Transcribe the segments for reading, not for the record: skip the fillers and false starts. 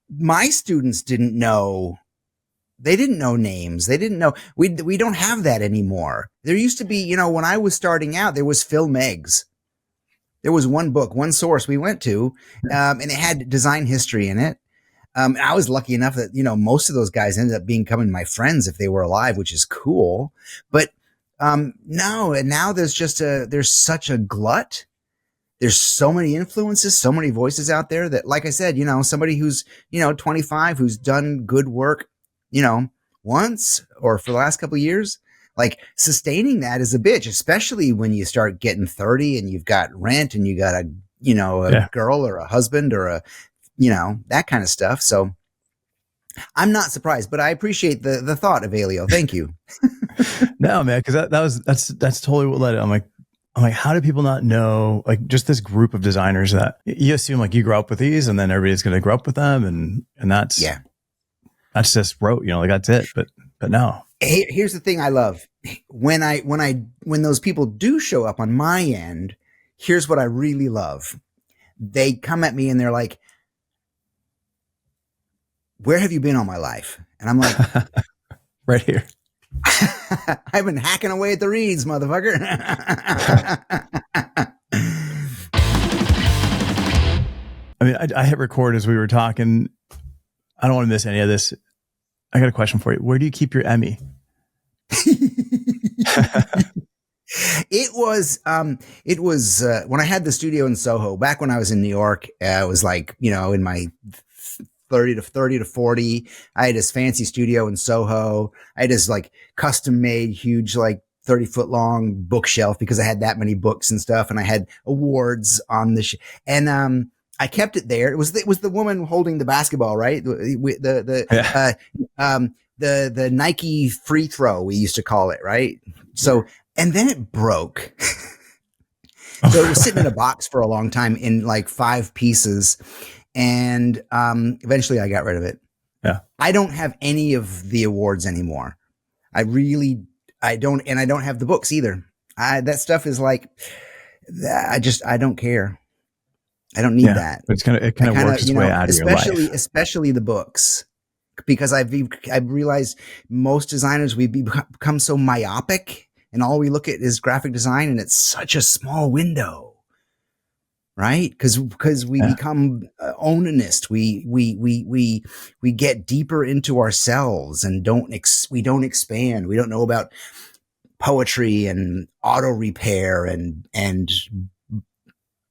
my students didn't know. They didn't know names. They didn't know. We don't have that anymore. There used to be, when I was starting out, there was Phil Meggs. There was one book, one source we went to, and it had design history in it. I was lucky enough that, most of those guys ended up becoming my friends if they were alive, which is cool. But no, and now there's such a glut. There's so many influences, so many voices out there that, like I said, somebody who's, 25, who's done good work, once or for the last couple of years, like sustaining that is a bitch, especially when you start getting 30 and you've got rent and you got a girl or a husband or that kind of stuff. So I'm not surprised, but I appreciate the thought, Evelio. Thank you. No, man, because that's totally what led it. I'm like, how do people not know, like, just this group of designers that you assume like you grow up with these and then everybody's going to grow up with them. And that's just like, that's it. But no. Here's the thing I love. When those people do show up on my end, here's what I really love. They come at me and they're like, where have you been all my life? And I'm like, right here. I've been hacking away at the reeds, motherfucker. I mean, I hit record as we were talking. I don't want to miss any of this. I got a question for you. Where do you keep your Emmy? It was when I had the studio in Soho, back when I was in New York. It was like, in my 30 to 40. I had this fancy studio in Soho. I had this like custom made huge, like 30-foot long bookshelf because I had that many books and stuff. And I had awards on the and I kept it there. It was the woman holding the basketball, right? The Nike free throw, we used to call it, right? So, and then it broke. So it was sitting in a box for a long time in like 5 pieces. And eventually I got rid of it. Yeah. I don't have any of the awards anymore. I don't, and I don't have the books either. That stuff is like, I don't care. I don't need that. It kind of works its way out of your life. Especially the books, because I've realized most designers, we become so myopic and all we look at is graphic design, and it's such a small window. Right? Because we become onanist. We get deeper into ourselves and we don't expand. We don't know about poetry and auto repair and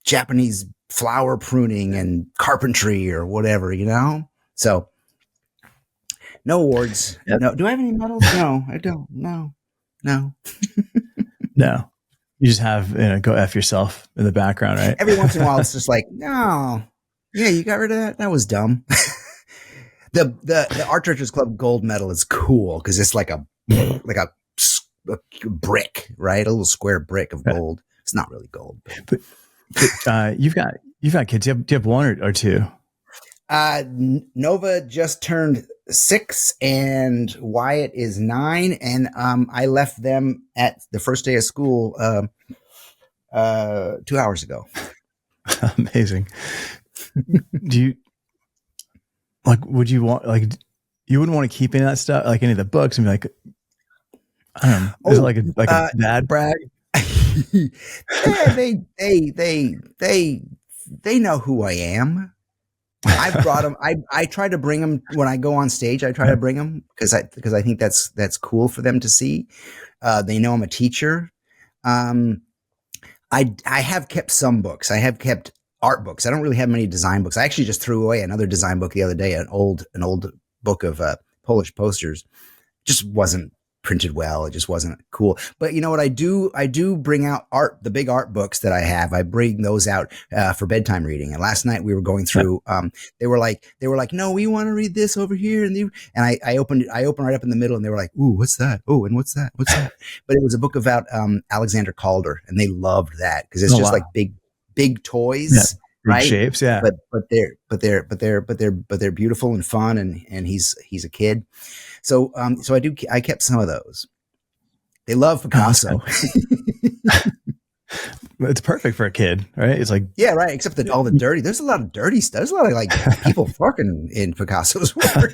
Japanese flower pruning and carpentry or whatever, So no awards. Yep. No. Do I have any medals? No, I don't. No. No. You just have, go F yourself in the background, right? Every once in a while, it's just like, no, yeah, you got rid of that. That was dumb. The Art Directors Club gold medal is cool because it's like a brick, right? A little square brick of gold. It's not really gold, but you've got kids. Do you have one or two? Nova just turned 6 and Wyatt is 9, and I left them at the first day of school 2 hours ago. Amazing. Do you would you want, you wouldn't want to keep any of that stuff, like any of the books, and be like, I don't know, is it like a dad brag? Yeah, they know who I am. I've brought them. I try to bring them when I go on stage. I try to bring them because I think that's cool for them to see. They know I'm a teacher. I have kept some books. I have kept art books. I don't really have many design books. I actually just threw away another design book the other day, an old book of Polish posters. Just wasn't printed well. It just wasn't cool. But you know what I do? I do bring out art, the big art books that I have. I bring those out for bedtime reading. And last night we were going through. They were like, no, we want to read this over here. And I opened right up in the middle, and they were like, ooh, what's that? Oh, and what's that? What's that? But it was a book about Alexander Calder, and they loved that because it's just like big toys. Right? Shapes, yeah. But they're beautiful and fun, and he's a kid. So I kept some of those. They love Picasso. it's perfect for a kid, right? It's like, Yeah, right. Except that all the dirty. There's a lot of dirty stuff. There's a lot of like people fucking in Picasso's work.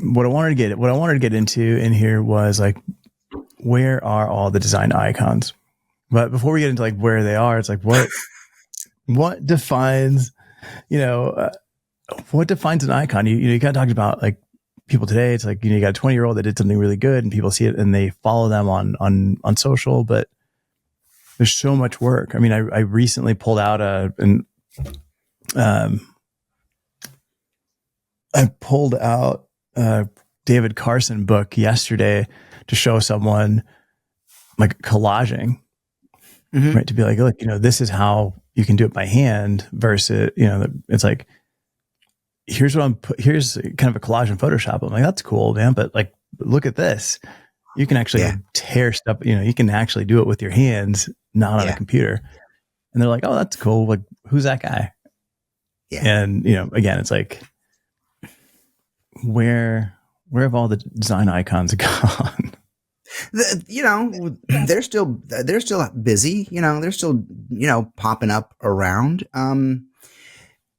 what I wanted to get into in here was like, where are all the design icons? But before we get into like where they are, it's like what defines, what defines an icon? You kind of talked about like people today. It's like, you got a 20-year-old that did something really good and people see it and they follow them on social, but there's so much work. I mean, I recently pulled out I pulled out a David Carson book yesterday to show someone like collaging, right? To be like, look, this is how you can do it by hand versus, it's like, here's kind of a collage in Photoshop. I'm like, that's cool, man. But like, look at this. You can actually tear stuff, you can actually do it with your hands, not on a computer. And they're like, oh, that's cool. Like, who's that guy? Yeah. And, again, it's like, where have all the design icons gone? They're still busy, they're still, popping up around. Like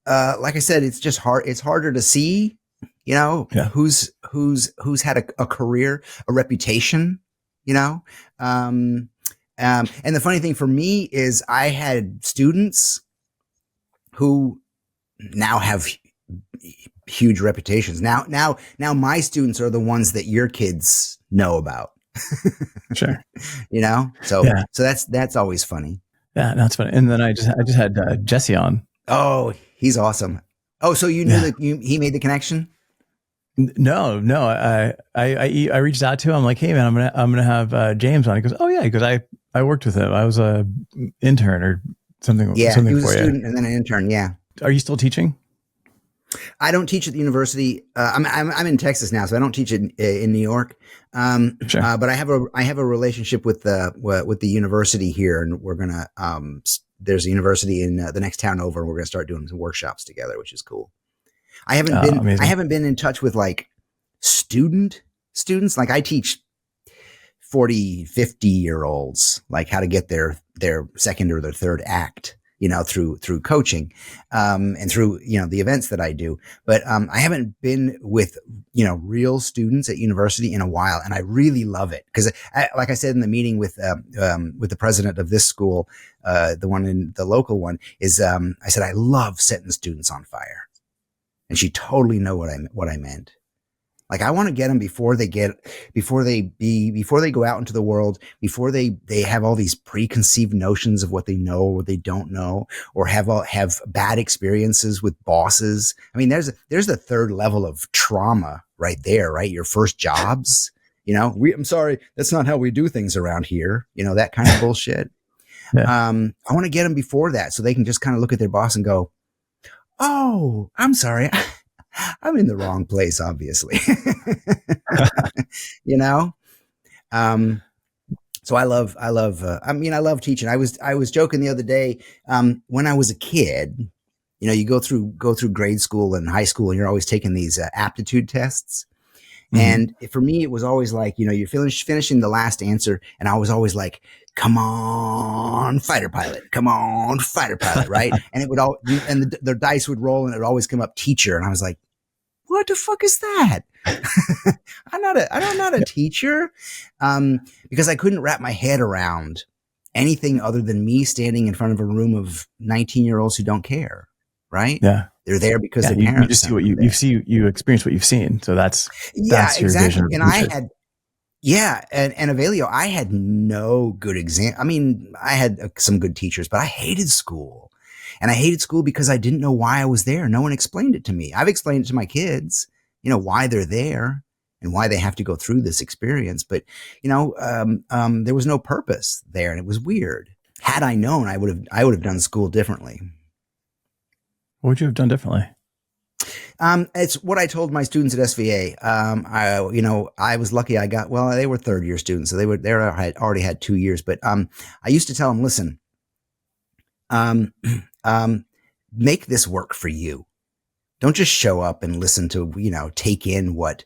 I said, it's just hard. It's harder to see, who's had a career, a reputation, and the funny thing for me is I had students who now have huge reputations. Now my students are the ones that your kids know about. Sure. So that's always funny. Yeah, that's funny. And then I just had Jesse on. Oh, he's awesome. Oh, so you knew that he made the connection? No. I reached out to him. I'm like, hey man, I'm gonna have James on. He goes, oh yeah, because I worked with him. I was a intern or something. Yeah, something he was a student and then an intern. Yeah. Are you still teaching? I don't teach at the university. I'm in Texas now, so I don't teach in New York. Sure. But I have a relationship with the university here, and we're gonna there's a university in the next town over, and we're gonna start doing some workshops together, which is cool. Amazing. I haven't been in touch with like students. Like I teach 40, 50-year-olds like how to get their second or their third act, through coaching, and through, the events that I do. But, I haven't been with, real students at university in a while. And I really love it. Cause like I said in the meeting with the president of this school, the one in the local one is, I said, I love setting students on fire. And she totally know what I meant. Like I want to get them before they go out into the world, before they have all these preconceived notions of what they know or what they don't know, or have bad experiences with bosses. I mean, there's the third level of trauma right there, right? Your first jobs, I'm sorry, that's not how we do things around here. That kind of bullshit. Yeah. I want to get them before that so they can just kind of look at their boss and go, oh, I'm sorry. I'm in the wrong place, obviously. So I love teaching. I was joking the other day, when I was a kid, you go through grade school and high school and you're always taking these aptitude tests. Mm-hmm. And for me, it was always like, you're finishing the last answer. And I was always like, come on, fighter pilot, come on, fighter pilot. Right. And it would the dice would roll and it would always come up teacher. And I was like, what the fuck is that? I'm not a teacher. Because I couldn't wrap my head around anything other than me standing in front of a room of 19-year-olds who don't care. Right. Yeah. They're there because their parents. You just see you experience what you've seen. So that's your vision. And and Evelio, I had no good exam. I mean, I had some good teachers, but I hated school. And I hated school because I didn't know why I was there. No one explained it to me. I've explained it to my kids, why they're there and why they have to go through this experience. But, there was no purpose there and it was weird. Had I known, I would have done school differently. What would you have done differently? It's what I told my students at SVA. I was lucky. They were third year students, so they had already had 2 years. But I used to tell them, listen, make this work for you. Don't just show up and listen to, take in what,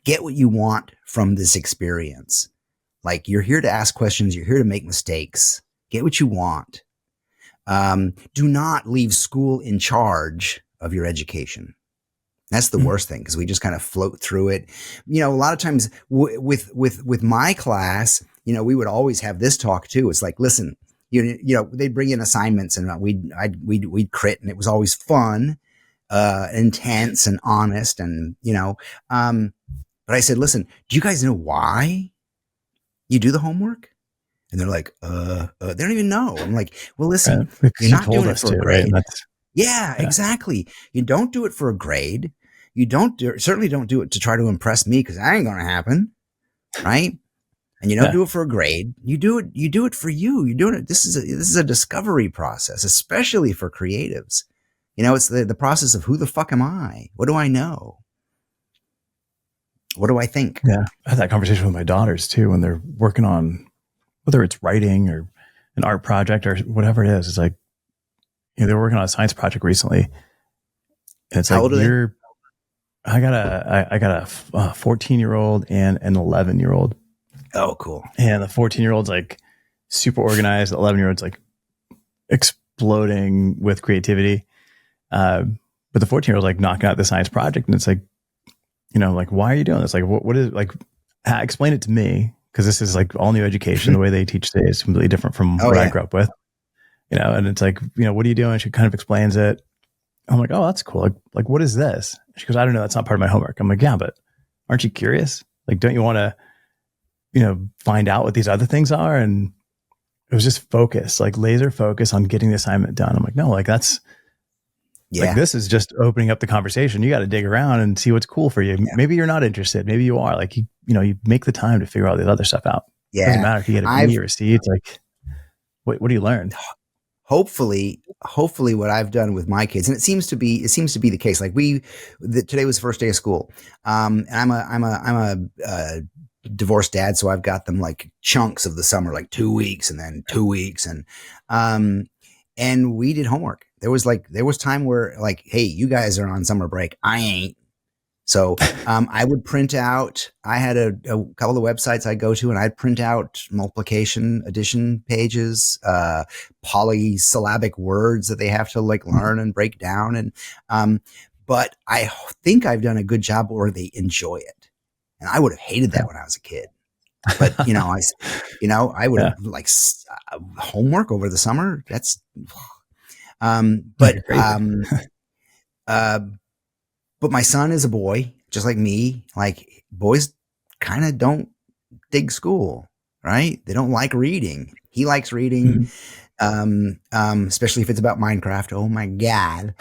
get what you want from this experience. Like, you're here to ask questions. You're here to make mistakes. Get what you want. Do not leave school in charge of your education. That's the worst thing, because we just kind of float through it. You know, a lot of times with my class, you know, we would always have this talk too. It's like, listen, you know, they'd bring in assignments and we'd crit, and it was always fun, intense and honest, and you know, but I said, listen, do you guys know why you do the homework? And they're like, they don't even know. I'm like, well, listen, Because you're you not told doing it us for to, a right? grade. And that's, Yeah, exactly. You don't do it for a grade. You certainly don't do it to try to impress me, because that ain't going to happen. Right. And you don't do it for a grade. You do it for you. You're doing it. This is a discovery process, especially for creatives. You know, it's the process of, who the fuck am I? What do I know? What do I think? yeah. I had that conversation with my daughters too, when they're working on, whether it's writing or an art project or whatever it is. It's like, you know, they were working on a science project recently, and it's How like, old are they? I got a 14-year-old and an 11-year-old. Oh, cool. And the 14-year-old's like super organized. The 11-year-old's like exploding with creativity. But the 14-year-old's like knocking out the science project. And it's like, you know, like, why are you doing this? Like, what is, like, explain it to me. Cause this is like all new education. The way they teach today is completely different from what I grew up with, you know? And it's like, you know, what are you doing? She kind of explains it. I'm like, oh, that's cool. Like, what is this? She goes, I don't know. That's not part of my homework. I'm like, yeah, but aren't you curious? Like, don't you want to, you know, find out what these other things are? And it was just focus, like laser focus on getting the assignment done. I'm like, no, like that's, like, this is just opening up the conversation. You got to dig around and see what's cool for you. Yeah. Maybe you're not interested. Maybe you are. Like, you know, you make the time to figure all this other stuff out. Yeah. It doesn't matter if you get a B or a C. It's like, what do you learn? Hopefully what I've done with my kids, and it seems to be the case. Like, today was the first day of school. And I'm a divorced dad. So I've got them like chunks of the summer, like 2 weeks and then 2 weeks. And we did homework. There was time where, like, hey, you guys are on summer break. I ain't. So, I would print out, I had a couple of websites I go to, and I'd print out multiplication, addition pages, polysyllabic words that they have to like learn and break down. And, but I think I've done a good job, or they enjoy it. And I would have hated that when I was a kid. But, you know, I would have like homework over the summer. That's, but my son is a boy, just like me. Like, boys kind of don't dig school, right? They don't like reading. He likes reading, especially if it's about Minecraft. Oh my God.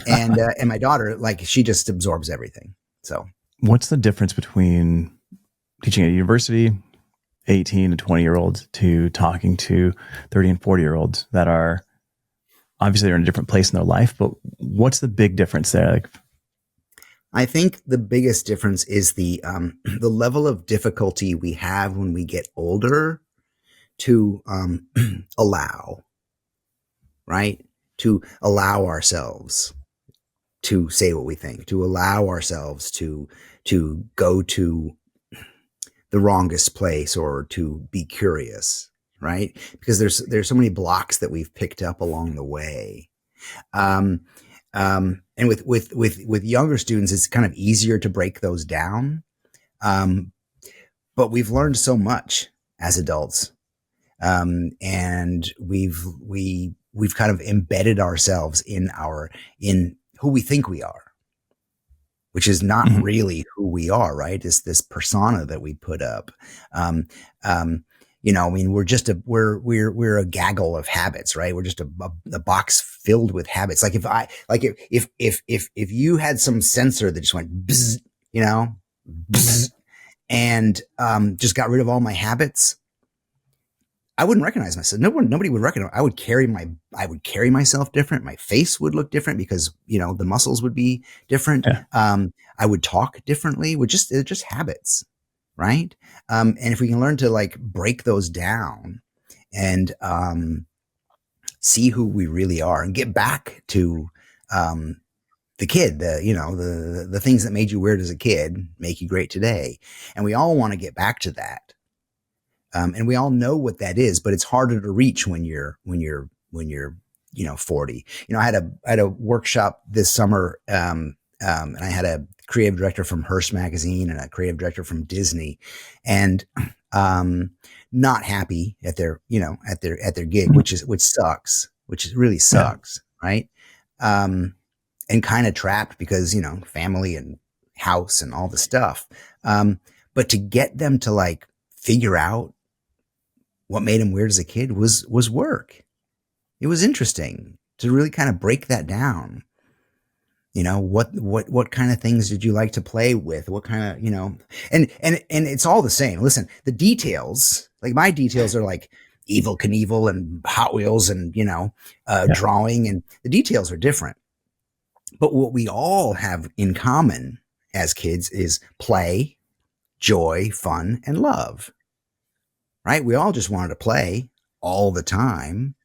And my daughter, like, she just absorbs everything. So what's the difference between teaching at a university, 18 to 20-year-olds, to talking to 30 and 40-year-olds that are obviously they're in a different place in their life, but what's the big difference there? Like, I think the biggest difference is the level of difficulty we have when we get older to allow, right? To allow ourselves to say what we think, to allow ourselves to go to the wrongest place, or to be curious, right? Because there's so many blocks that we've picked up along the way. And with younger students, it's kind of easier to break those down. But we've learned so much as adults. And we've kind of embedded ourselves in who we think we are, which is not really who we are, right? It's this persona that we put up. You know, I mean, we're a gaggle of habits, right? We're just a box filled with habits. Like, if you had some sensor that just went bzz, you know, bzz, and just got rid of all my habits, I wouldn't recognize myself. Nobody would recognize. I would carry myself different. My face would look different, because, you know, the muscles would be different. Yeah. I would talk differently. They're just habits. Right. And if we can learn to like break those down and see who we really are, and get back to the kid, the things that made you weird as a kid make you great today. And we all want to get back to that. And we all know what that is, but it's harder to reach when you're 40. I had a workshop this summer, and I had a creative director from Hearst magazine and a creative director from Disney, and not happy at their gig, which really sucks, right? And kind of trapped because family and house and all the stuff. But to get them to like figure out what made him weird as a kid was work. It was interesting to really kind of break that down. What kind of things did you like to play with? What kind of, and it's all the same. Listen, the details, like my details are like Evel Knievel and Hot Wheels and, drawing, and the details are different. But what we all have in common as kids is play, joy, fun, and love, right? We all just wanted to play all the time.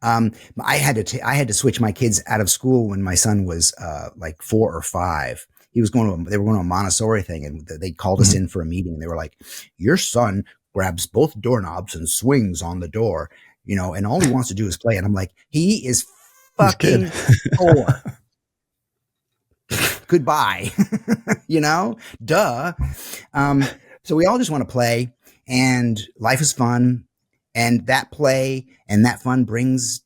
I had to switch my kids out of school when my son was like 4 or 5. They were going to a Montessori thing, and they called us in for a meeting, and they were like, your son grabs both doorknobs and swings on the door, and all he wants to do is play. And I'm like, he is fucking 4. Goodbye. Duh. So we all just want to play, and life is fun. And that play and that fun brings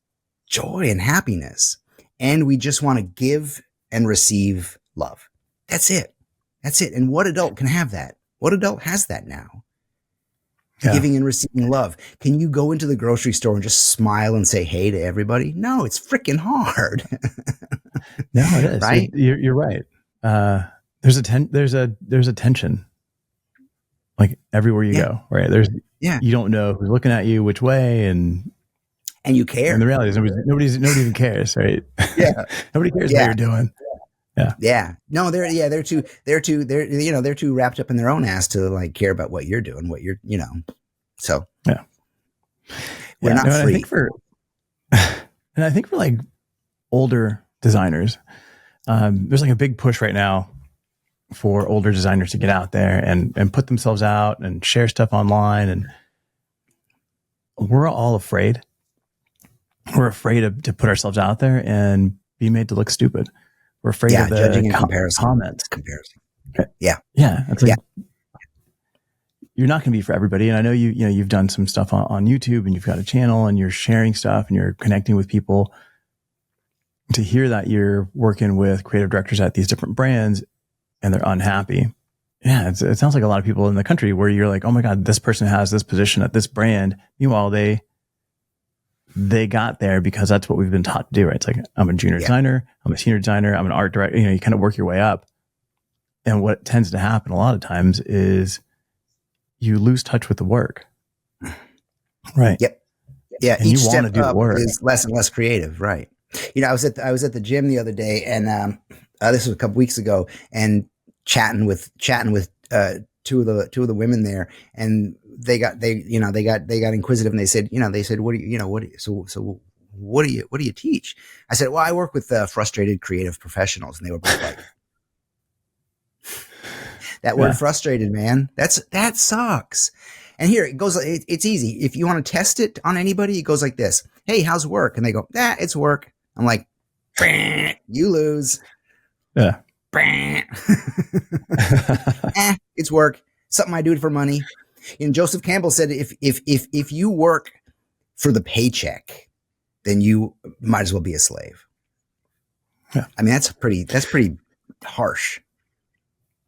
joy and happiness. And we just want to give and receive love. That's it. And what adult can have that? What adult has that now? Yeah. Giving and receiving love. Can you go into the grocery store and just smile and say hey to everybody? No, it's freaking hard. No, it is. Right? You're right. There's a tension like everywhere you go, right? You don't know who's looking at you, which way, and you care. And the reality is nobody even cares, right? Yeah. Nobody cares what you're doing. Yeah. Yeah. No, they're too wrapped up in their own ass to like care about what you're doing, so yeah. We're not free. And I think for like older designers, there's like a big push right now for older designers to get out there and put themselves out and share stuff online. And we're all afraid. We're afraid to put ourselves out there and be made to look stupid. We're afraid of the judging and comments. Comparison. Yeah. It's like, you're not going to be for everybody. And I know you've done some stuff on YouTube, and you've got a channel, and you're sharing stuff, and you're connecting with people. To hear that you're working with creative directors at these different brands and they're unhappy. Yeah. It sounds like a lot of people in the country where you're like, oh my God, this person has this position at this brand. Meanwhile, they got there because that's what we've been taught to do, right? It's like, I'm a junior designer, I'm a senior designer, I'm an art director. You kind of work your way up. And what tends to happen a lot of times is you lose touch with the work. Right. Yep. Yeah. And each you want to do the work. Is less and less creative. Right. I was at the gym the other day, and this was a couple weeks ago, and chatting with two of the women there, and they got inquisitive, and they said, what do you teach? I said, well, I work with frustrated creative professionals, and they were both like, that word frustrated, man, that sucks. And here it goes. It's easy. If you want to test it on anybody, it goes like this. Hey, how's work? And they go, it's work. I'm like, you lose. Yeah. It's work. Something I do for money. And Joseph Campbell said, if you work for the paycheck, then you might as well be a slave. Yeah. I mean, that's pretty harsh.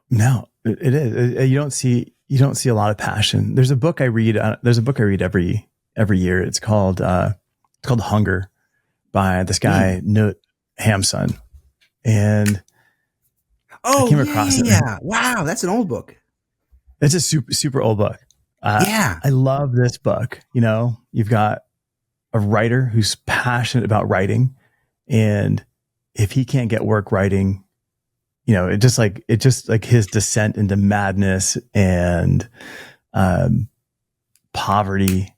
No, it is. You don't see a lot of passion. There's a book I read. Every year. It's called Hunger by this guy, Knut Hamsun. And I came across it. Yeah. Wow. That's an old book. It's a super, super old book. I love this book. You've got a writer who's passionate about writing. And if he can't get work writing, it's just like his descent into madness and poverty,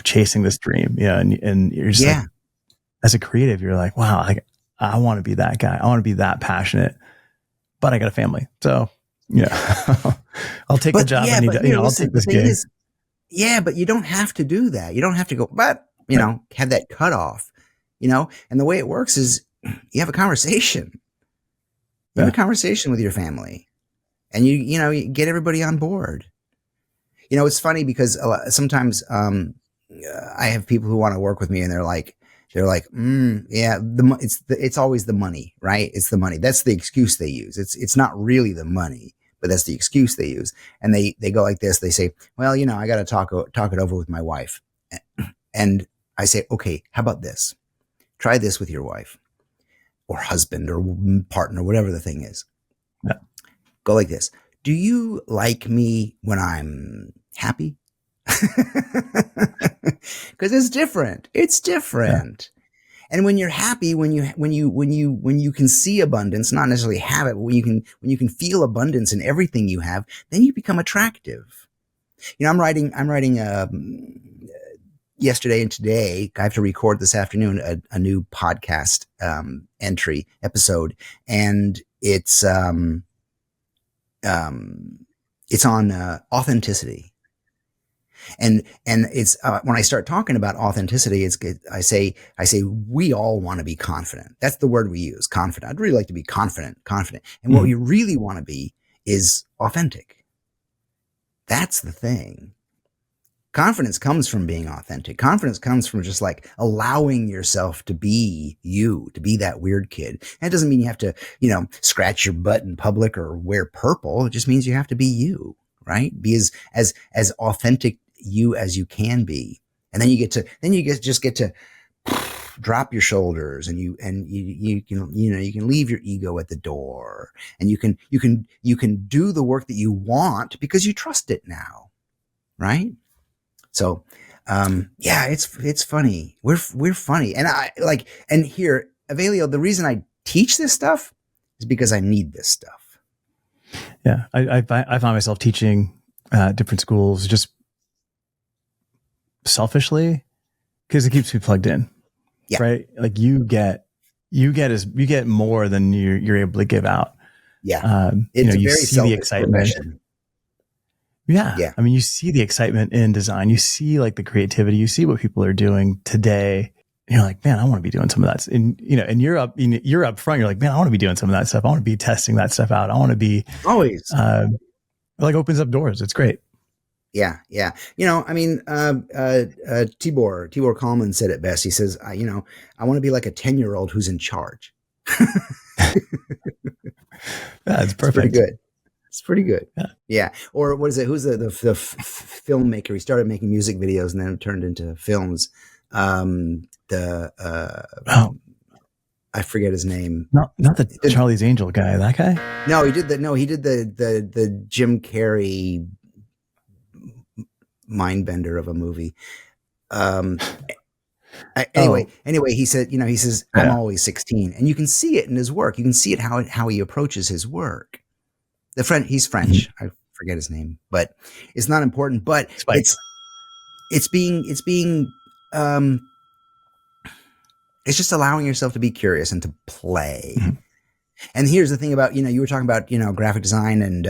chasing this dream. And you're just like, as a creative, you're like, wow, I want to be that guy. I want to be that passionate, but I got a family. So Yeah. I'll take the job I need to, I'll Listen, take the this thing gig. is, yeah, but you don't have to do that. You don't have to go, but, have that cutoff, and the way it works is you have a conversation. You have a conversation with your family and you get everybody on board. It's funny because sometimes, I have people who want to work with me and they're like, yeah, it's always the money, right? It's the money. That's the excuse they use. It's not really the money, but that's the excuse they use. And they go like this. They say, well, I got to talk it over with my wife. And I say, okay, how about this? Try this with your wife or husband or partner, whatever the thing is. Yeah. Go like this. Do you like me when I'm happy? Because it's different. It's different. Yeah. And when you're happy, when you can see abundance, not necessarily have it, but when you can feel abundance in everything you have, then you become attractive. I'm writing yesterday and today. I have to record this afternoon a new podcast episode, and it's on authenticity. And it's when I start talking about authenticity, I say we all want to be confident. That's the word we use, confident. I'd really like to be confident. And what you really want to be is authentic. That's the thing. Confidence comes from being authentic. Confidence comes from just like allowing yourself to be you, to be that weird kid. And it doesn't mean you have to, scratch your butt in public or wear purple. It just means you have to be you, right? Be as authentic you as you can be. And then you just get to drop your shoulders and you can leave your ego at the door, and you can do the work that you want because you trust it now. Right? So, it's funny. We're funny. And and here, Evelio, the reason I teach this stuff is because I need this stuff. Yeah. I find myself teaching different schools just selfishly because it keeps me plugged in. Yeah. Right. Like you get more than you're able to give out. Yeah. It's you see the excitement. Yeah. Yeah. I mean, you see the excitement in design. You see like the creativity. You see what people are doing today. And you're like, man, I want to be doing some of that. And you're up front. You're like, man, I want to be doing some of that stuff. I want to be testing that stuff out. I want to be always like opens up doors. It's great. Yeah. Yeah. Tibor Kalman said it best. He says, I want to be like a 10-year-old who's in charge. That's perfect. It's pretty good. It's pretty good. Yeah. Or what is it? Who's the filmmaker? He started making music videos and then it turned into films. I forget his name. Not the Charlie's Angel guy. That guy? No, he did the Jim Carrey mindbender of a movie. Anyway, he said, he says, I'm always 16, and you can see it in his work. You can see it how he approaches his work. He's French. I forget his name, but it's not important. But it's just allowing yourself to be curious and to play. Mm-hmm. And here's the thing about, you were talking about, graphic design and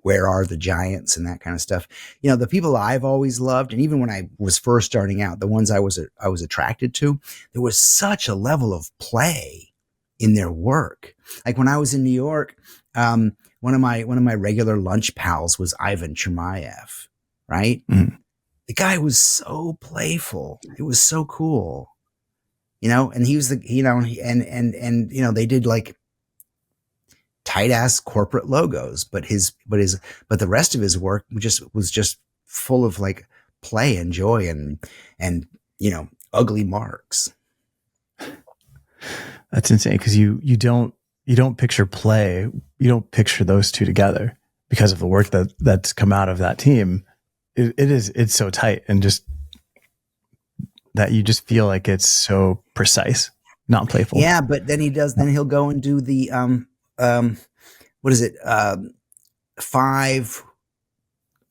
where are the giants and that kind of stuff. The people I've always loved, and even when I was first starting out, the ones I was attracted to, there was such a level of play in their work. Like when I was in New York, one of my regular lunch pals was Ivan Chermayev, right? Mm. The guy was so playful. It was so cool. And he was they did like tight ass corporate logos, but the rest of his work was just full of like play and joy and ugly marks. That's insane. Cause you don't picture play. You don't picture those two together because of the work that's come out of that team. It's so tight and just, that you just feel like it's so precise, not playful. Yeah, but then he'll go and do the, what is it? 5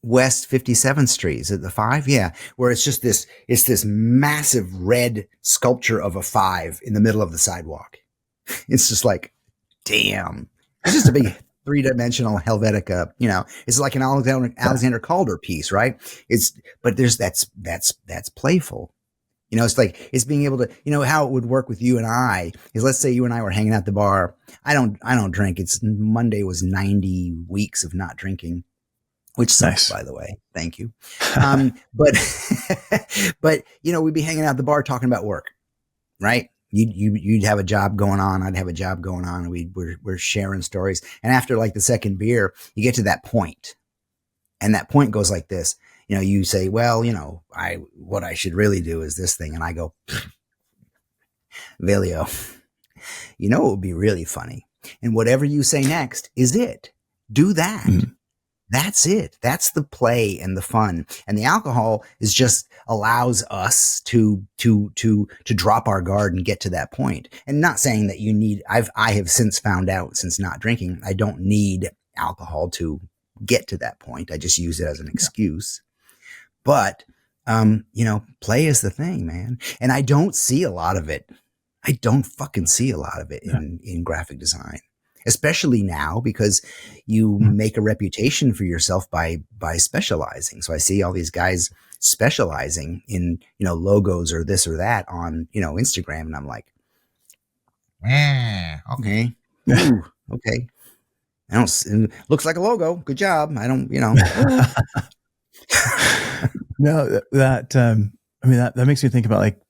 West 57th Street. Is it the 5? Yeah. Where it's this massive red sculpture of a 5 in the middle of the sidewalk. It's just like, damn. It's just a big three-dimensional Helvetica, it's like an Alexander Calder piece, right? But that's playful. It's like, it's being able to, how it would work with you and I is, let's say you and I were hanging out at the bar. I don't drink. Monday was 90 weeks of not drinking, which sucks, by the way. Thank you. But, but, we'd be hanging out at the bar talking about work, right? You'd have a job going on. I'd have a job going on. And we're sharing stories. And after like the second beer, you get to that point, and that point goes like this. You say, well, what I should really do is this thing. And I go, Evelio, it would be really funny. And whatever you say next is it. Do that. Mm-hmm. That's it. That's the play and the fun. And the alcohol is just allows us to drop our guard and get to that point. And not saying that you need, I have since found out, since not drinking, I don't need alcohol to get to that point. I just use it as an excuse. But, play is the thing, man. And I don't see a lot of it. I don't fucking see a lot of it in graphic design, especially now, because you make a reputation for yourself by specializing. So I see all these guys specializing in, logos or this or that on, Instagram. And I'm like, okay. Ooh, okay. It looks like a logo. Good job. I don't, No, that makes me think about like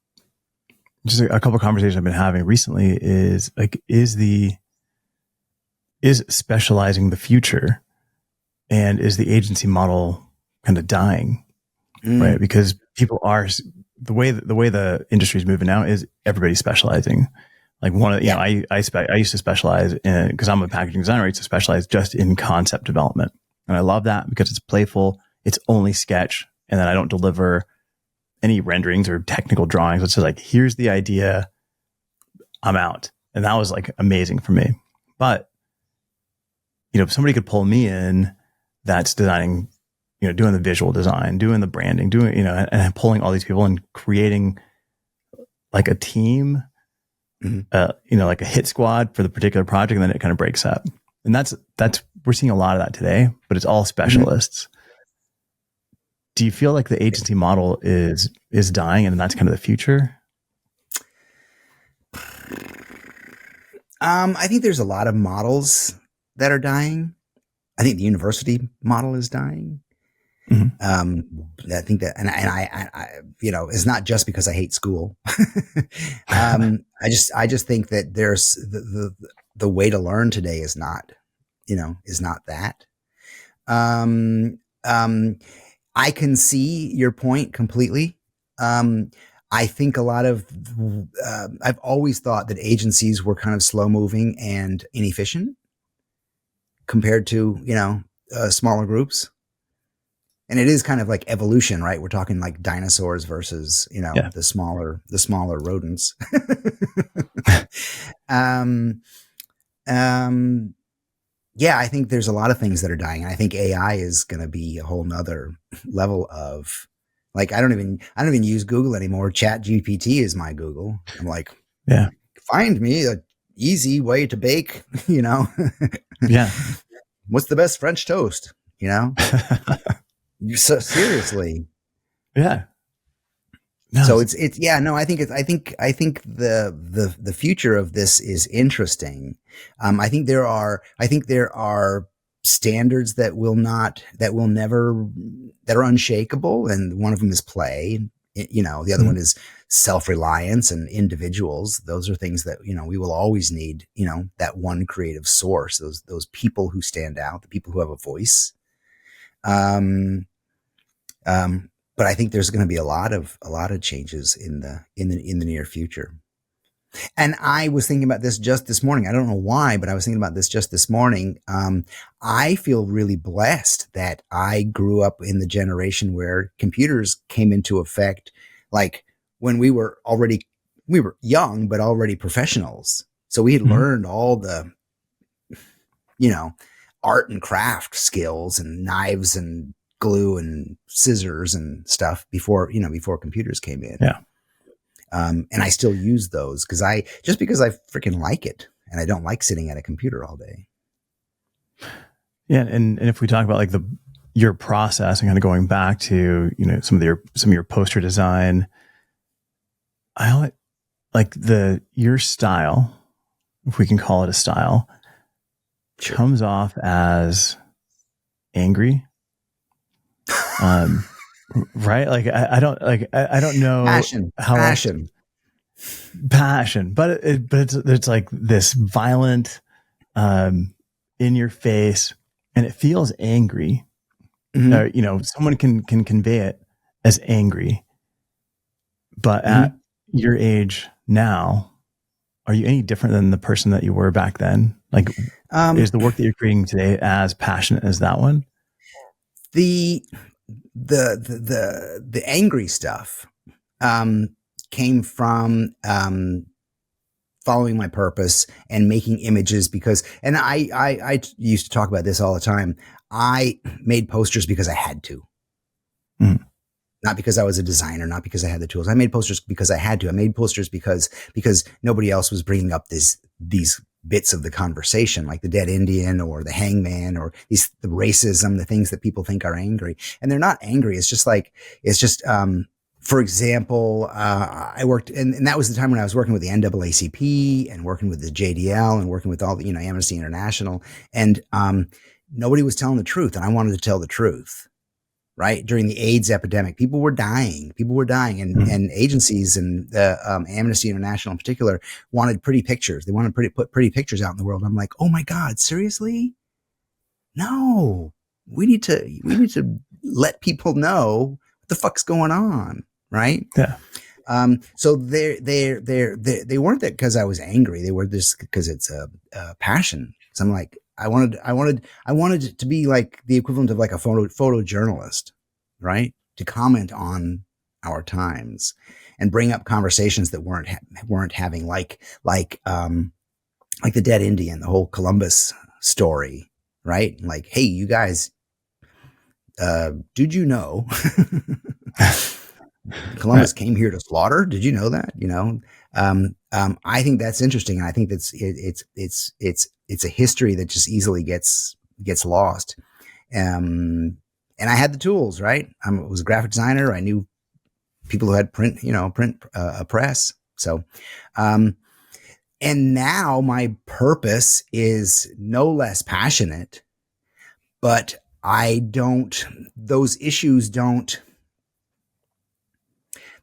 just a couple of conversations I've been having recently is like, is specializing the future, and is the agency model kind of dying, right? Because people are, the way the industry is moving now is everybody's specializing. Like I used to specialize in, because I'm a packaging designer, I used to specialize just in concept development. And I love that because it's playful. It's only sketch. And then I don't deliver any renderings or technical drawings. It's just like, here's the idea, I'm out. And that was like amazing for me. But, if somebody could pull me in that's designing, doing the visual design, doing the branding, doing, and pulling all these people and creating like a team, like a hit squad for the particular project, and then it kind of breaks up. And that's we're seeing a lot of that today, but it's all specialists. Do you feel like the agency model is dying, and that's kind of the future? I think there's a lot of models that are dying. I think the university model is dying. I think that, and I it's not just because I hate school. I just think that there's the way to learn today is not that. I can see your point completely. I think a lot of, I've always thought that agencies were kind of slow moving and inefficient compared to, smaller groups. And it is kind of like evolution, right? We're talking like dinosaurs versus, the smaller rodents. Yeah, I think there's a lot of things that are dying. And I think AI is going to be a whole nother level of, like, I don't even use Google anymore. Chat GPT is my Google. I'm like, find me a easy way to bake, Yeah. What's the best French toast, So seriously. Yeah. No, so it's I think the future of this is interesting. I think there are standards that are unshakable. And one of them is play. The other one is self-reliance and individuals. Those are things that, we will always need, that one creative source, those people who stand out, the people who have a voice. But I think there's going to be a lot of changes in the near future. And I was thinking about this just this morning. I don't know why, but I was thinking about this just this morning. I feel really blessed that I grew up in the generation where computers came into effect, like when we were young, but already professionals. So we had learned all the, art and craft skills and knives and glue and scissors and stuff before computers came in. Yeah. And I still use those because I freaking like it, and I don't like sitting at a computer all day. Yeah. And if we talk about like your process and kind of going back to, some of your poster design, like your style, if we can call it a style, Sure. comes off as angry. Right. Like I don't know Passion, how else passion. passion, but it's like this violent, in your face, and it feels angry. Hmm. Someone can convey it as angry, but at Hmm. your age now, are you any different than the person that you were back then? Like, Um, is the work that you're creating today as passionate as that one? the the angry stuff um, came from following my purpose and making images because, and I used to talk about this all the time. I made posters because I had to, Mm. not because I was a designer, not because I had the tools. I made posters because I had to. I made posters because nobody else was bringing up these bits of the conversation, like the dead Indian or the hangman or the racism, the things that people think are angry, and they're not angry. It's just for example, I worked, and that was the time when I was working with the NAACP and working with the JDL and working with all the Amnesty International, and nobody was telling the truth, and I wanted to tell the truth. Right during the AIDS epidemic, people were dying. Mm. And agencies and Amnesty International in particular wanted pretty pictures. They wanted put pretty pictures out in the world. I'm like, oh my god, seriously? No, we need to let people know what the fuck's going on, right? Yeah. So they weren't that because I was angry. They were just because it's a passion. So I'm like, I wanted it to be like the equivalent of like a photojournalist, right? To comment on our times and bring up conversations that weren't having like the dead Indian, the whole Columbus story, right? Like, hey, you guys, did you know Right. Columbus came here to slaughter? Did you know that? I think that's interesting, and I think it's a history that just easily gets lost. And I had the tools, right? I was a graphic designer. I knew people who had print a press. So, um, and now my purpose is no less passionate, but I don't. Those issues don't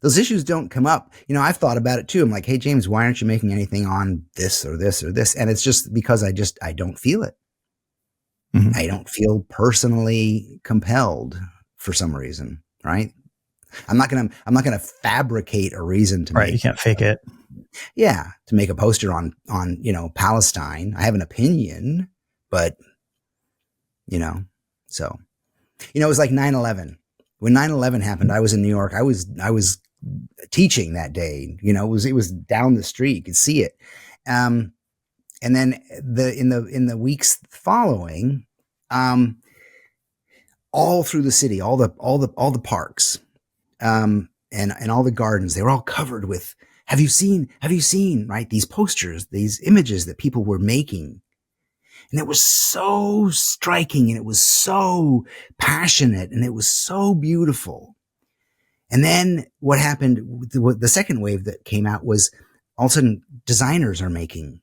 those issues don't come up. I've thought about it too. I'm like, hey, James, why aren't you making anything on this or this or this? And it's just because I don't feel it. Mm-hmm. I don't feel personally compelled for some reason, right? I'm not gonna fabricate a reason to Right. You make, can't fake it. to make a poster on Palestine. I have an opinion, but you know, so it was like 9/11. When 9/11 happened, I was in New York. I was teaching that day. It was down the street. You could see it. Um, and then in the weeks following, um, all through the city, all the parks, and all the gardens, they were all covered with. Have you seen right these posters, these images that people were making, and it was so striking, and it was so passionate, and it was so beautiful. And then what happened, the second wave that came out was all of a sudden designers are making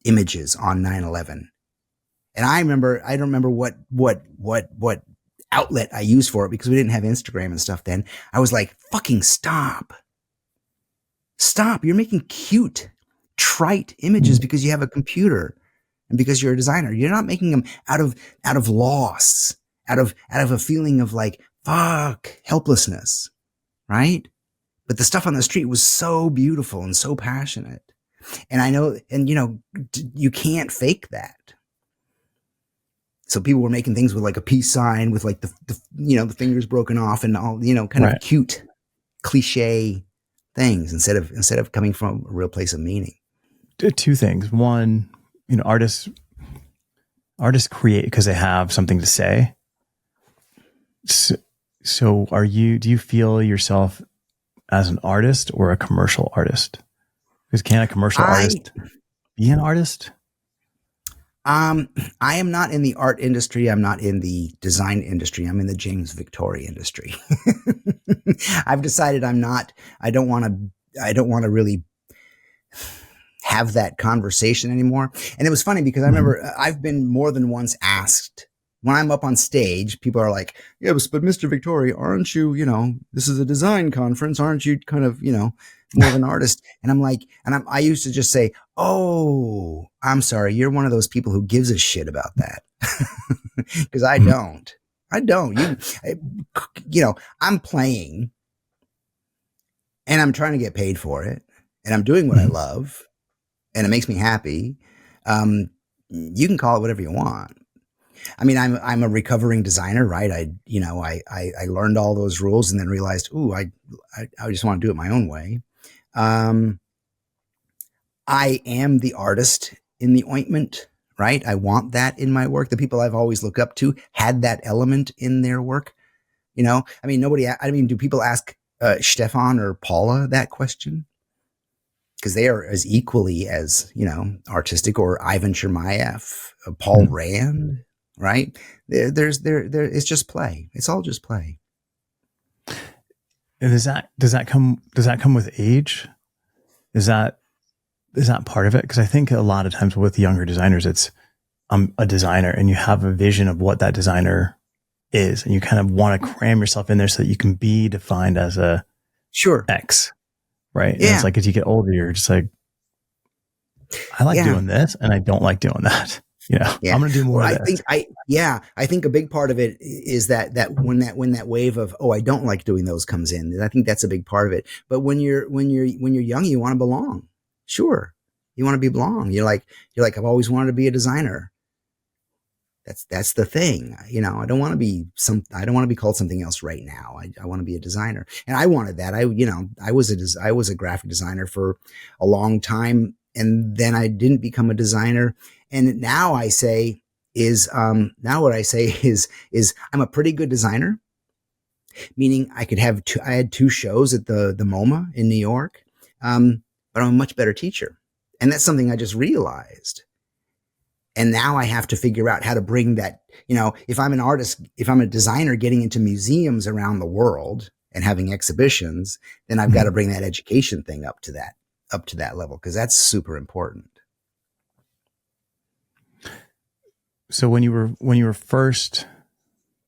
images on 9/11. And I don't remember what outlet I used for it because we didn't have Instagram and stuff then. I was like, fucking stop. Stop. You're making cute, trite images Mm. because you have a computer and because you're a designer. You're not making them out of loss, out of a feeling of like, fuck, helplessness, right? But the stuff on the street was so beautiful and so passionate. And I know, and you can't fake that. So people were making things with like a peace sign with like the fingers broken off and all, kind of Right. cute cliche things instead of coming from a real place of meaning. Two things. One, artists create because they have something to say. So do you feel yourself as an artist or a commercial artist? Because can a commercial I artist be an artist? Um, I am not in the art industry. I'm not in the design industry. I'm in the James Victore industry. I've decided I'm not. I don't want to. I don't want to really have that conversation anymore. And it was funny because I Mhm. remember I've been more than once asked when I'm up on stage, people are like, yeah, but Mr. Victoria, aren't you, this is a design conference. Aren't you kind of, more of an artist? And I'm like, I used to just say, oh, I'm sorry. You're one of those people who gives a shit about that. Cause I Mhm. don't. I don't. I'm playing and I'm trying to get paid for it and I'm doing what I Mhm. love and it makes me happy. You can call it whatever you want. I mean, I'm a recovering designer, right? I learned all those rules and then realized, ooh, I just want to do it my own way. Um, I am the artist in the ointment, right? I want that in my work. The people I've always looked up to had that element in their work. I mean, do people ask Stefan or Paula that question? Because they are as equally as artistic, or Ivan Chermayeff, Paul Mhm. Rand, right? There. It's just play. It's all just play. And does that come with age? Is that is that part of it? Because I think a lot of times with younger designers, it's I'm a designer, and you have a vision of what that designer is, and you kind of want to cram yourself in there so that you can be defined as a Sure. X, right? And it's Yeah. like as you get older, you're just like, I like Yeah. doing this, and I don't like doing that. Yeah. I'm going to do more Well, of this. I think a big part of it is that when that wave of, oh, I don't like doing those comes in. I think that's a big part of it. But when you're young, you want to belong. Sure. You want to be belong. You're like, I've always wanted to be a designer. That's the thing. I don't want to be called something else right now. I want to be a designer. And I wanted that. I was a graphic designer for a long time. And then I didn't become a designer. And now what I say is I'm a pretty good designer, meaning I had two shows at the MoMA in New York. But I'm a much better teacher. And that's something I just realized. And now I have to figure out how to bring that, if I'm an artist, if I'm a designer getting into museums around the world and having exhibitions, then I've got to Mhm. bring that education thing up to that level, because that's super important. So when you were first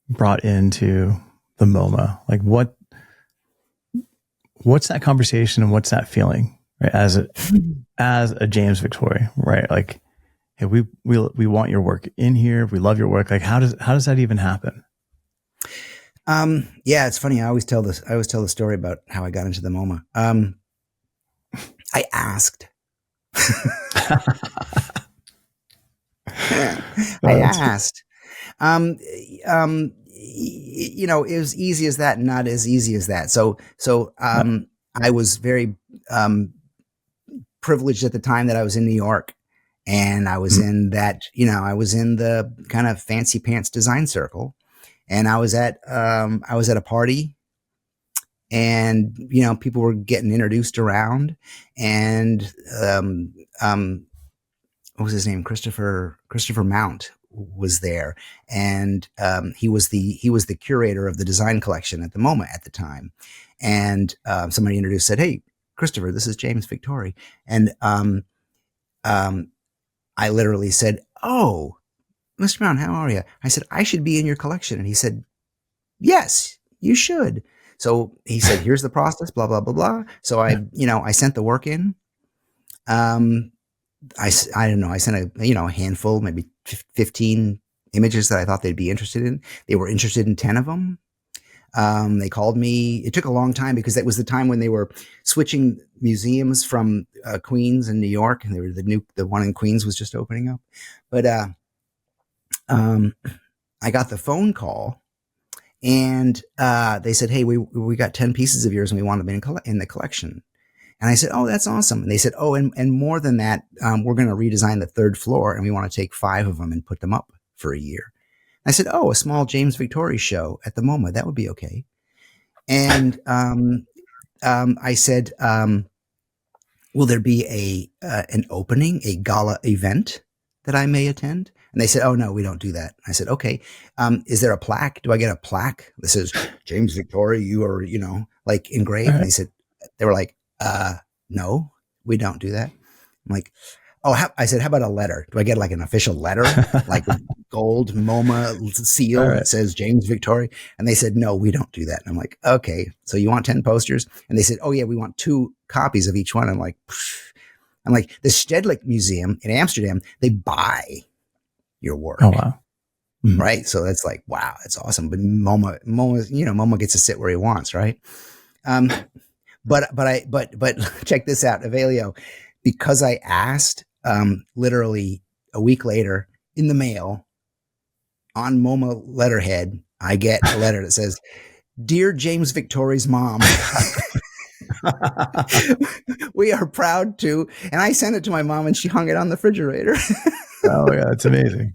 brought into the MoMA, like what's that conversation and what's that feeling, right? As a James Victoria, right? Like, hey, we want your work in here. We love your work. Like, how does that even happen? Yeah, it's funny. I always tell the story about how I got into the MoMA. I asked. I That's asked. Um, it was easy as that, and not as easy as that. I was very privileged at the time that I was in New York, and I was in the kind of fancy pants design circle, and I was at a party, and people were getting introduced around, and what was his name? Christopher Mount was there, and he was the curator of the design collection at the MoMA at the time, and somebody introduced, said, "Hey, Christopher, this is James Victore," and um, I literally said, "Oh, Mr. Mount, how are you?" I said, "I should be in your collection," and he said, "Yes, you should." So he said, "Here's the process, blah blah blah blah." So I sent the work in. Um, I don't know. I sent a handful, maybe 15 images that I thought they'd be interested in. They were interested in 10 of them. They called me. It took a long time because that was the time when they were switching museums from Queens and New York, and they were the one in Queens was just opening up. But um, I got the phone call, and they said, "Hey, we got 10 pieces of yours, and we want them in the collection." And I said, "Oh, that's awesome." And they said, "Oh, and more than that, we're going to redesign the third floor, and we want to take 5 of them and put them up for a year." I said, "Oh, a small James Victoria show at the MoMA, that would be okay." And I said, "Will there be an opening, a gala event?" that I may attend? And they said, oh, no, we don't do that. I said, okay. Is there a plaque? Do I get a plaque that says, James Victore, you are, like engraved? All And right. they were like, no, we don't do that. I'm like, oh, I said, how about a letter? Do I get like an official letter, like gold MoMA All seal right. that says James Victore? And they said, no, we don't do that. And I'm like, okay, so you want 10 posters? And they said, oh yeah, we want 2 copies of each one. I'm like, the Stedelijk Museum in Amsterdam, they buy your Oh, work. wow. Mm-hmm. Right. So that's like, wow, that's awesome. But MoMA gets to sit where he wants. Right. But check this out, Evelio, because I asked, literally a week later in the mail on MoMA letterhead, I get a letter that says, Dear James Victore's mom, we are proud to, and I sent it to my mom and she hung it on the refrigerator. Oh yeah, it's amazing.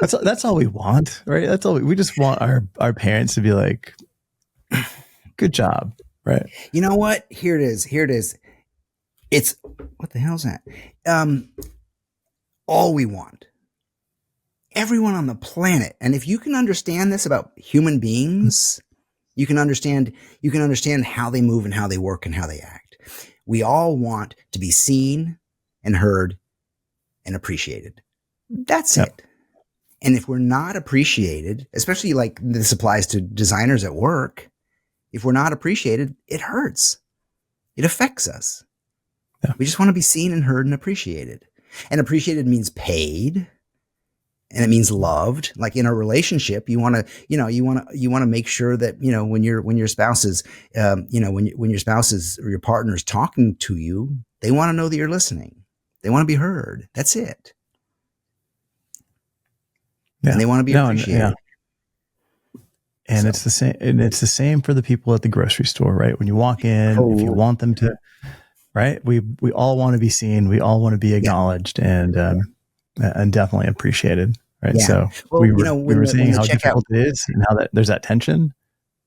That's all we want, right? That's all we just want our parents to be like, good job, right? You know what? Here it is. It's, what the hell's that? All we want. Everyone on the planet. And if you can understand this about human beings, you can understand how they move and how they work and how they act. We all want to be seen and heard and appreciated. That's it. And if we're not appreciated, especially like this applies to designers at work, if we're not appreciated, it hurts. It affects us. Yeah. We just want to be seen and heard and appreciated. And appreciated means paid, and it means loved. Like in a relationship, you want to make sure that, when your spouse is, when your spouse is, or your partner is talking to you, they want to know that you're listening. They want to be heard. That's it. Yeah. And they want to be appreciated. Yeah. And so, it's the same. And it's the same for the people at the grocery store, right? When you walk in, if you want them to, right? We all want to be seen. We all want to be acknowledged and definitely appreciated, right? Yeah. So well, we were saying how difficult it is and how that there's that tension.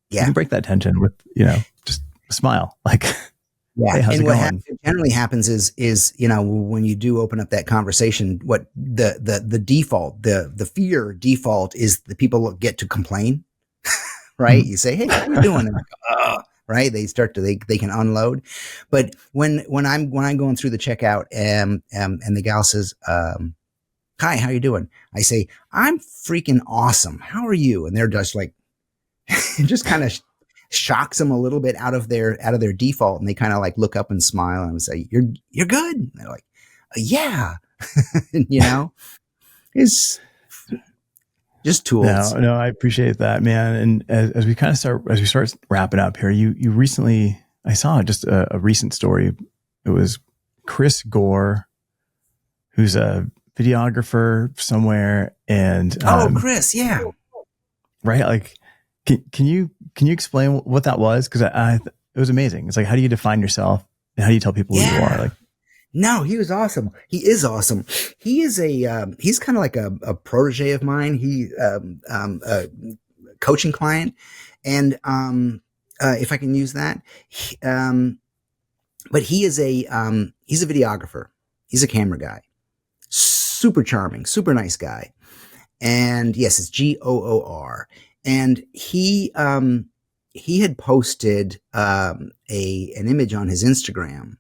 Yeah. You can break that tension with, just a smile. Like, yeah. Hey, how's and it what going? Generally happens is, when you do open up that conversation, what the default, the fear default is the people get to complain, right? Mm-hmm. You say, hey, how you doing? And like, right? They start to, they can unload. But when I'm going through the checkout and the gal says, hi, how you doing? I say, I'm freaking awesome. How are you? And they're just like, just kind of shocks them a little bit out of their default. And they kind of like look up and smile and say, you're good. And they're like, yeah, it's just tools. No, I appreciate that, man. And as we start wrapping up here, you recently, I saw just a recent story. It was Chris Gore, who's a videographer somewhere. And, Chris. Yeah. Right. Like, can you explain what that was? Cause it was amazing. It's like, how do you define yourself and how do you tell people who you are? Like, no, he was awesome. He is awesome. He is he's kind of like a protege of mine. He, a coaching client. And, if I can use that, but he is he's a videographer. He's a camera guy, super charming, super nice guy. And yes, it's Goor. And he had posted, an image on his Instagram.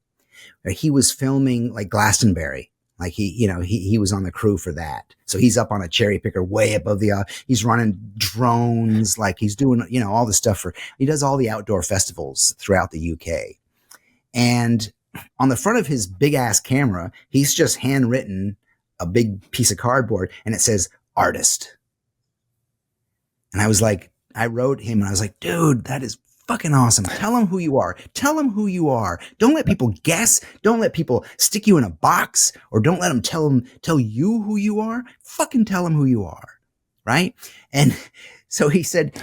He was filming like Glastonbury. Like he was on the crew for that. So he's up on a cherry picker way above he's running drones. Like he's doing, all the stuff he does all the outdoor festivals throughout the UK. And on the front of his big ass camera, he's just handwritten a big piece of cardboard and it says artist. And I wrote him and I was like, dude, that is fucking awesome. Tell him who you are. Tell him who you are. Don't let people guess. Don't let people stick you in a box, or don't let them tell you who you are. Fucking tell him who you are. Right. And so he said,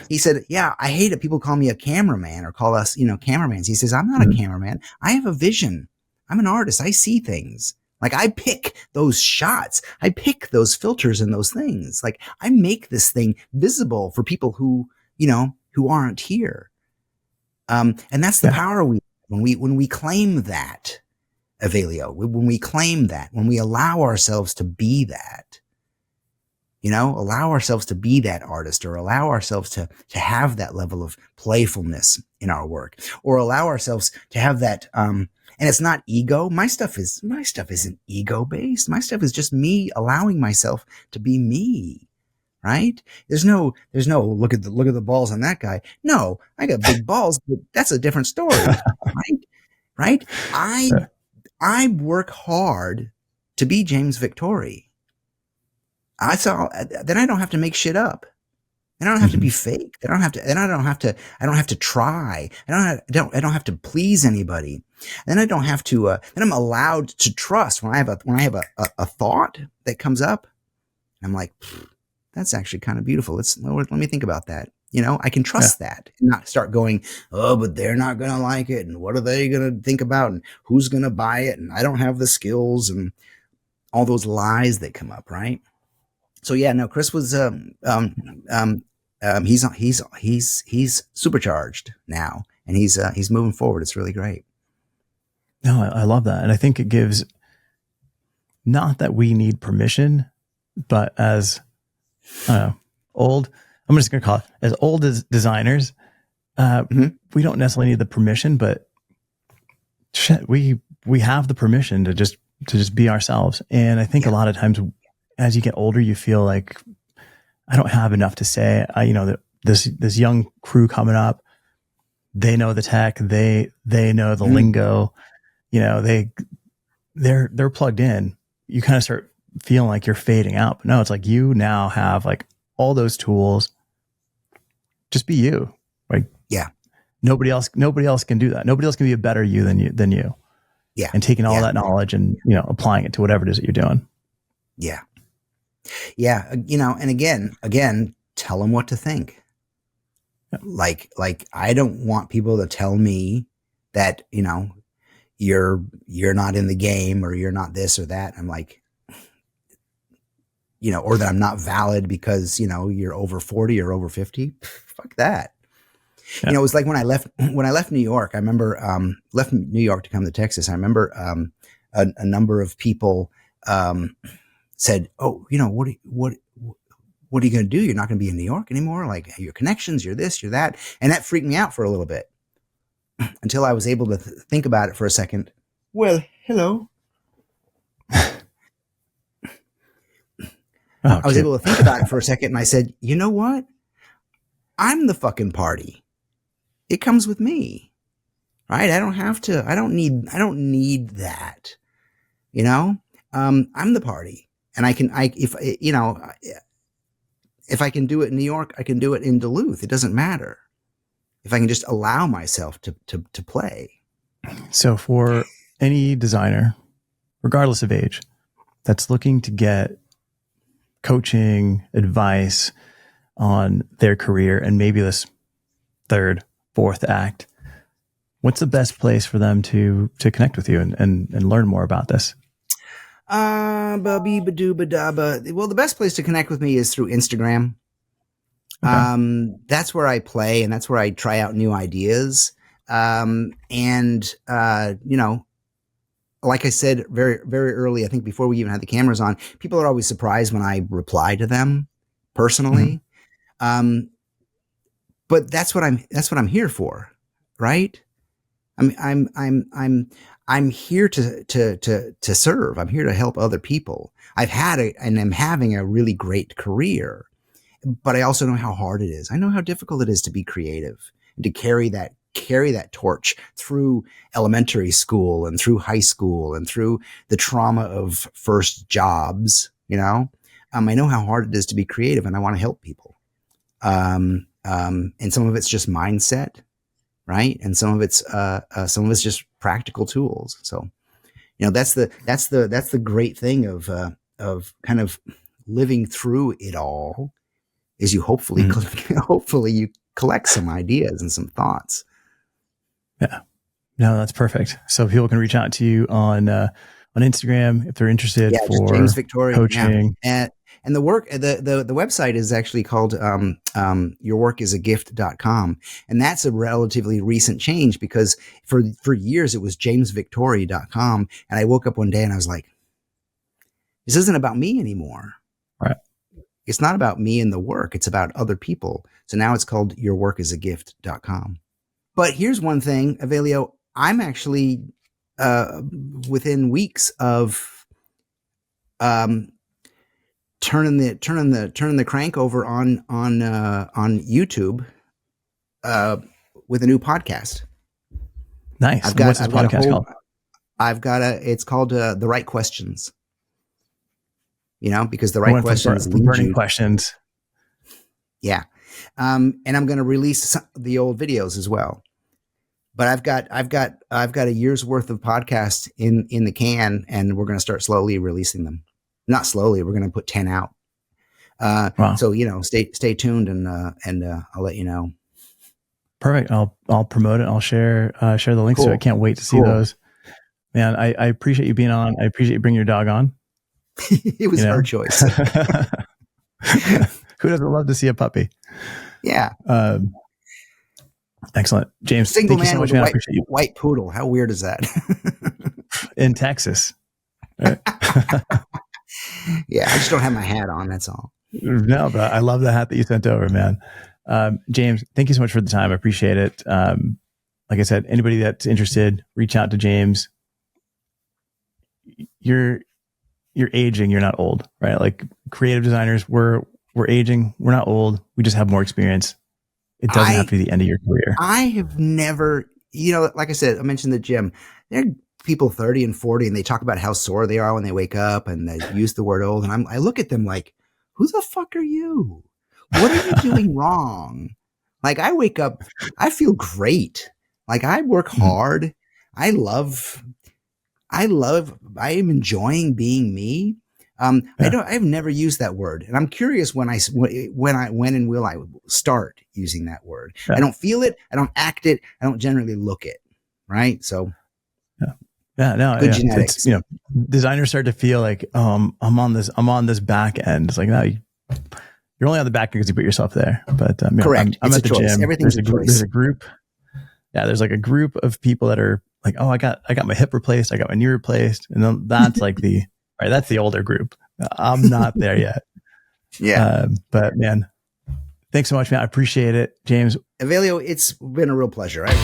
yeah, I hate it. People call me a cameraman or call us, cameramans. He says, I'm not a cameraman. I have a vision. I'm an artist. I see things. Like I pick those shots. I pick those filters and those things. Like I make this thing visible for people who aren't here. And that's the power when we claim that, Evelio, when we claim that, when we allow ourselves to be that, allow ourselves to be that artist, or allow ourselves to have that level of playfulness in our work, or allow ourselves to have that, and it's not ego. My stuff isn't ego based. My stuff is just me allowing myself to be me. Right? There's no, look at the balls on that guy. No, I got big balls, but that's a different story. Right? Right? I work hard to be James Victore. Then I don't have to make shit up. I don't have to be fake. I don't have to try. I don't have to please anybody. Then I don't have to, then I'm allowed to trust when I have a thought that comes up. I'm like, that's actually kind of beautiful. Let me think about that. I can trust that and not start going, oh, but they're not going to like it. And what are they going to think about? And who's going to buy it? And I don't have the skills, and all those lies that come up. Right. So yeah, no, Chris was, he's supercharged now, and he's moving forward. It's really great. No, I love that. And I think it gives, not that we need permission, but as, I'm just going to call it, as old as designers, we don't necessarily need the permission, but shit, we have the permission to just be ourselves. And I think a lot of times as you get older, you feel like, I don't have enough to say. This young crew coming up, they know the tech, they know the lingo, they're plugged in. You kind of start feeling like you're fading out. But no, it's like you now have like all those tools. Just be you. Like, yeah, nobody else can do that. Nobody else can be a better you than you. Yeah. And taking all that knowledge and, applying it to whatever it is that you're doing. Yeah. Yeah. And again, tell them what to think. Yeah. Like I don't want people to tell me that, you're not in the game, or you're not this or that. I'm like, or that I'm not valid because, you're over 40 or over 50. Fuck that. Yeah. It was like when I left New York. I remember left New York to come to Texas. I remember a number of people said, "Oh, what are you going to do? You're not going to be in New York anymore. Like, your connections, you're this, you're that," and that freaked me out for a little bit until I was able to think about it for a second. Well, hello. I was able to think about it for a second, and I said, "You know what? I'm the fucking party. It comes with me, right? I don't have to. I don't need that. I'm the party, and if I can do it in New York, I can do it in Duluth. It doesn't matter if I can just allow myself to play." So for any designer, regardless of age, that's looking to get coaching, advice on their career and maybe this third, fourth act, what's the best place for them to connect with you and learn more about this? Well, the best place to connect with me is through Instagram. Okay. That's where I play, and that's where I try out new ideas. Like I said, very, very early, I think before we even had the cameras on, people are always surprised when I reply to them personally. Mm-hmm. But that's what I'm here for, right? I'm here to serve. I'm here to help other people. and I'm having a really great career, but I also know how hard it is. I know how difficult it is to be creative and to carry that torch through elementary school and through high school and through the trauma of first jobs. I know how hard it is to be creative, and I want to help people. And some of it's just mindset, right? And some of it's just practical tools. So, that's the great thing of kind of living through it all, is you hopefully you collect some ideas and some thoughts. Yeah, no, that's perfect. So people can reach out to you on Instagram if they're interested for James Victore coaching. Yeah. And the work, the website is actually called yourworkisagift.com. And that's a relatively recent change, because for years it was jamesvictore.com. And I woke up one day and I was like, this isn't about me anymore. Right. It's not about me and the work. It's about other people. So now it's called yourworkisagift.com. But here's one thing, Evelio, I'm actually within weeks of turning the crank over on YouTube with a new podcast. Nice. What's this podcast called? It's called The Right Questions. Because the right questions lead burning questions. Yeah. And I'm going to release the old videos as well. But I've got a year's worth of podcasts in the can, and we're going to start slowly releasing them. Not slowly. We're going to put 10 out. Wow. So, stay tuned and I'll let you know. Perfect. I'll promote it. I'll share the links to it. I can't wait to see those. Man, I appreciate you being on. I appreciate you bringing your dog on. It was her choice. Who doesn't love to see a puppy? Yeah. Excellent. James, Single thank you so much, man. I appreciate you. White poodle. How weird is that? In Texas. Right? Yeah, I just don't have my hat on. That's all. No, but I love the hat that you sent over, man. James, thank you so much for the time. I appreciate it. Like I said, anybody that's interested, reach out to James. You're aging. You're not old, right? Like creative designers, we're aging. We're not old. We just have more experience. It doesn't have to be the end of your career. I have never, like I said, I mentioned the gym. There are people 30 and 40 and they talk about how sore they are when they wake up and they use the word old. And I look at them like, who the fuck are you? What are you doing wrong? Like I wake up, I feel great. Like I work hard. I am enjoying being me. I've never used that word, and I'm curious when and will I start using that word. Yeah. I don't feel it. I don't act it. I don't generally look it. Right. So. Good genetics. It's, designers start to feel like, I'm on this back end. It's like, no, you're only on the back end because you put yourself there. But correct. I'm at the choice. gym. Everything's a choice. There's a group. Yeah. There's like a group of people that are like, oh, I got my hip replaced. I got my knee replaced. And then that's like that's the older group. I'm not there yet. Yeah. But man, thanks so much, man. I appreciate it. James. Evelio, it's been a real pleasure. Right?